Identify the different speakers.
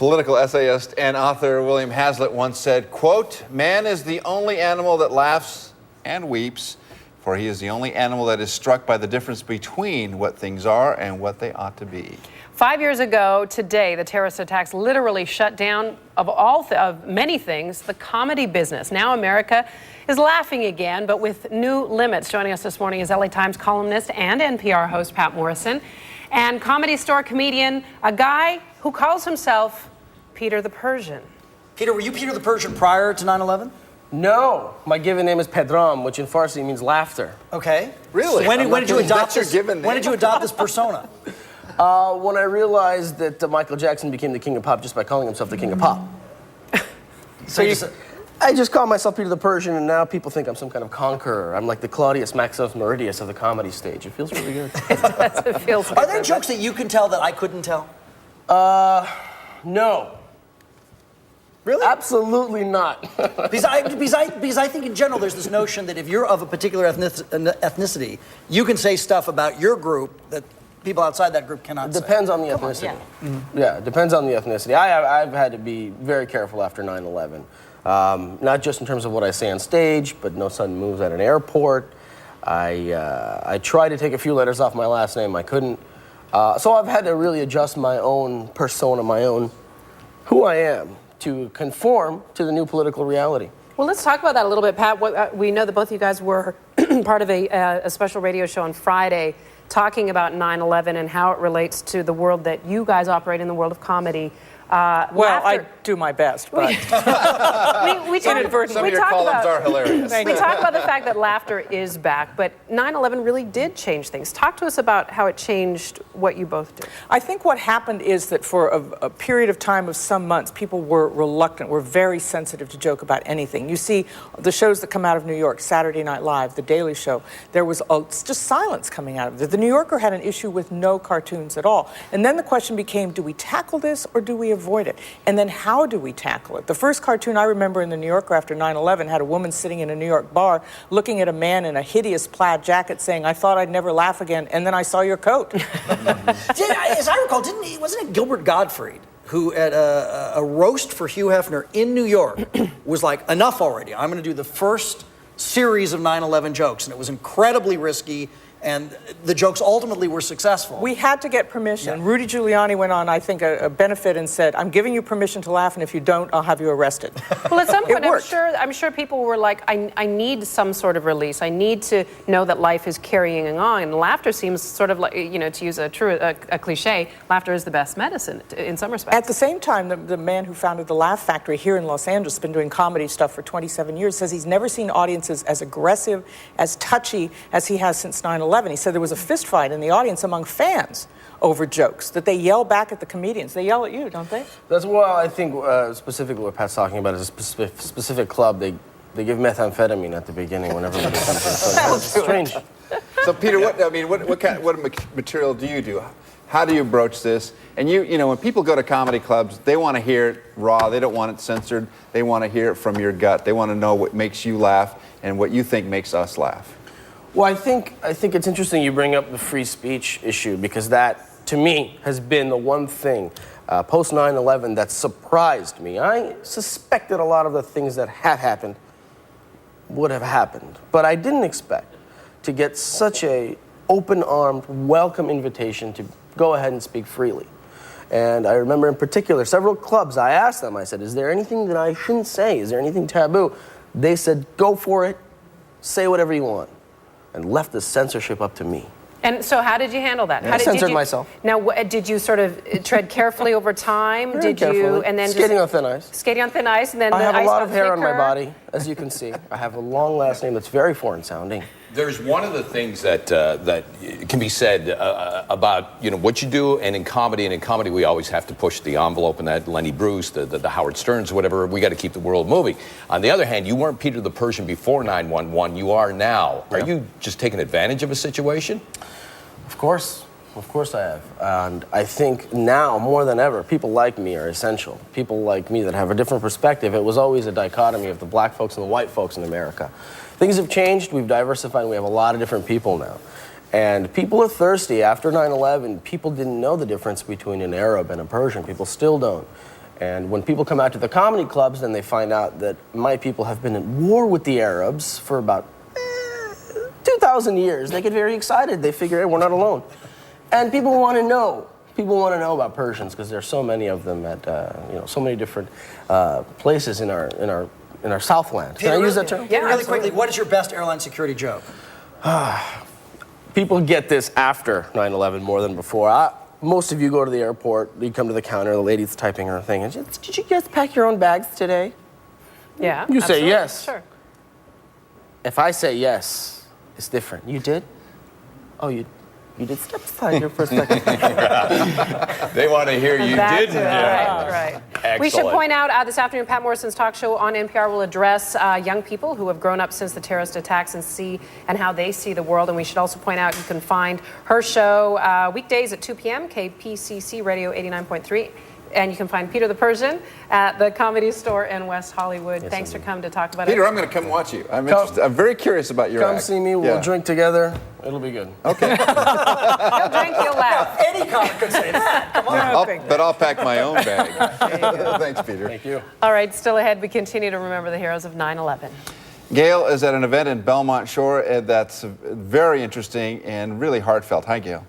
Speaker 1: Political essayist and author William Hazlitt once said, quote, "Man is the only animal that laughs and weeps, for he is the only animal that is struck by the difference between what things are and what they ought to be."
Speaker 2: 5 years ago today, the terrorist attacks literally shut down, of many things, the comedy business. Now America is laughing again, but with new limits. Joining us this morning is LA Times columnist and NPR host Pat Morrison, and Comedy Store comedian, a guy who calls himself Peter the Persian.
Speaker 3: Peter, were you Peter the Persian prior to 9/11?
Speaker 4: No, my given name is Pedram, which in Farsi means laughter.
Speaker 3: Okay.
Speaker 1: Really?
Speaker 3: So when did you adopt
Speaker 1: your
Speaker 3: this?
Speaker 1: given name?
Speaker 3: When did you adopt this persona?
Speaker 4: When I realized that Michael Jackson became the king of pop just by calling himself the king of pop. I just call myself Peter the Persian, and now people think I'm some kind of conqueror. I'm like the Claudius Maximus Meridius of the comedy stage. It feels really good.
Speaker 2: It feels
Speaker 3: Are there jokes that you can tell that I couldn't tell?
Speaker 4: No.
Speaker 3: Really?
Speaker 4: Absolutely not.
Speaker 3: because I think in general there's this notion that if you're of a particular ethnicity, you can say stuff about your group that people outside that group cannot say.
Speaker 4: Depends on the ethnicity. Yeah, it depends on the ethnicity. I've had to be very careful after 9/11. Not just in terms of what I say on stage, but no sudden moves at an airport. I tried to take a few letters off my last name. I couldn't. So I've had to really adjust my own persona, my own who I am, to conform to the new political reality.
Speaker 2: Well, let's talk about that a little bit, Pat. We know that both of you guys were part of a special radio show on Friday talking about 9/11 and how it relates to the world that you guys operate in, the world of comedy.
Speaker 5: I do my best, but
Speaker 2: we talk,
Speaker 1: some of your columns are hilarious.
Speaker 2: We talk about the fact that laughter is back, but 9/11 really did change things. Talk to us about how it changed what you both do.
Speaker 5: I think what happened is that for a period of time of some months, people were reluctant, were very sensitive to joke about anything. You see the shows that come out of New York, Saturday Night Live, The Daily Show, there was just silence coming out of it. The New Yorker had an issue with no cartoons at all. And then the question became, do we tackle this or do we avoid it? And then how do we tackle it? The first cartoon I remember in the New Yorker after 9/11 had a woman sitting in a New York bar looking at a man in a hideous plaid jacket saying, "I thought I'd never laugh again, and then I saw your coat."
Speaker 3: As I recall, wasn't it Gilbert Gottfried who at a roast for Hugh Hefner in New York was like, enough already, I'm going to do the first series of 9/11 jokes, and it was incredibly risky, and the jokes ultimately were successful.
Speaker 5: We had to get permission. Yeah. Rudy Giuliani went on, I think, a benefit and said, "I'm giving you permission to laugh, and if you don't, I'll have you arrested."
Speaker 2: Well, at some point, I'm sure people were like, I need some sort of release. I need to know that life is carrying on. And laughter seems sort of like, to use a cliche, laughter is the best medicine in some respects.
Speaker 5: At the same time, the man who founded the Laugh Factory here in Los Angeles, been doing comedy stuff for 27 years, says he's never seen audiences as aggressive, as touchy as he has since 9/11. He said there was a fist fight in the audience among fans over jokes, that they yell back at the comedians. They yell at you, don't they?
Speaker 4: That's well, I think specifically what Pat's talking about is a specific club. They give methamphetamine at the beginning whenever we do something. So it's strange.
Speaker 1: So Peter, what material do you do? How do you broach this? And when people go to comedy clubs, they want to hear it raw. They don't want it censored. They want to hear it from your gut. They want to know what makes you laugh and what you think makes us laugh.
Speaker 4: Well, I think it's interesting you bring up the free speech issue, because that, to me, has been the one thing post 9/11 that surprised me. I suspected a lot of the things that had happened would have happened, but I didn't expect to get such a open-armed, welcome invitation to go ahead and speak freely. And I remember in particular, several clubs, I asked them, I said, is there anything that I shouldn't say? Is there anything taboo? They said, go for it, say whatever you want, and left the censorship up to me.
Speaker 2: And so how did you handle that?
Speaker 4: I censored myself.
Speaker 2: Now, did you sort of tread carefully over time?
Speaker 4: Very carefully.
Speaker 2: And then
Speaker 4: skating on thin ice.
Speaker 2: Skating on thin ice, and then
Speaker 4: I have
Speaker 2: a
Speaker 4: lot of hair on my body, as you can see. I have a long last name that's very foreign sounding.
Speaker 6: There's one of the things that can be said about what you do, and in comedy we always have to push the envelope, and that Lenny Bruce, the Howard Sterns, whatever, we got to keep the world moving. On the other hand, you weren't Peter the Persian before 9/11, you are now. Yeah. Are you just taking advantage of a situation?
Speaker 4: Of course I have. And I think now more than ever, people like me are essential. People like me that have a different perspective. It was always a dichotomy of the black folks and the white folks in America. Things have changed, we've diversified, and we have a lot of different people now. And people are thirsty. After 9/11, people didn't know the difference between an Arab and a Persian. People still don't. And when people come out to the comedy clubs, then they find out that my people have been at war with the Arabs for about 2,000 years. They get very excited. They figure, hey, we're not alone. And people want to know. People want to know about Persians because there's so many of them at so many different places in our Southland. Can I use that term?
Speaker 2: Yeah,
Speaker 3: really
Speaker 2: absolutely.
Speaker 3: quickly, what is your best airline security joke?
Speaker 4: People get this after 9/11 more than before. Most of you go to the airport, you come to the counter, the lady's typing her thing, and she says, did you guys pack your own bags today?
Speaker 2: Yeah.
Speaker 4: You say
Speaker 2: absolutely.
Speaker 4: yes.
Speaker 2: Sure.
Speaker 4: If I say yes, it's different. You did? Oh, you did step aside here for a second.
Speaker 6: They want to hear you
Speaker 2: Back
Speaker 6: didn't.
Speaker 2: to it. Right. We should
Speaker 6: Excellent.
Speaker 2: point out this afternoon, Pat Morrison's talk show on NPR will address young people who have grown up since the terrorist attacks and how they see the world. And we should also point out you can find her show weekdays at 2 p.m., KPCC Radio 89.3. And you can find Peter the Persian at the Comedy Store in West Hollywood. Thanks for coming to talk about
Speaker 1: Peter,
Speaker 2: it.
Speaker 1: I'm going to come watch you. I'm interested. I'm very curious about your
Speaker 4: Come
Speaker 1: act.
Speaker 4: see me, we'll drink together. It'll be good.
Speaker 2: You'll drink, you'll laugh.
Speaker 3: Any comic could say that. Come on.
Speaker 1: But I'll pack my own bag. Thanks, Peter.
Speaker 4: Thank you.
Speaker 2: All right, still ahead, we continue to remember the heroes of 9/11.
Speaker 1: Gail is at an event in Belmont Shore that's very interesting and really heartfelt. Hi, Gail.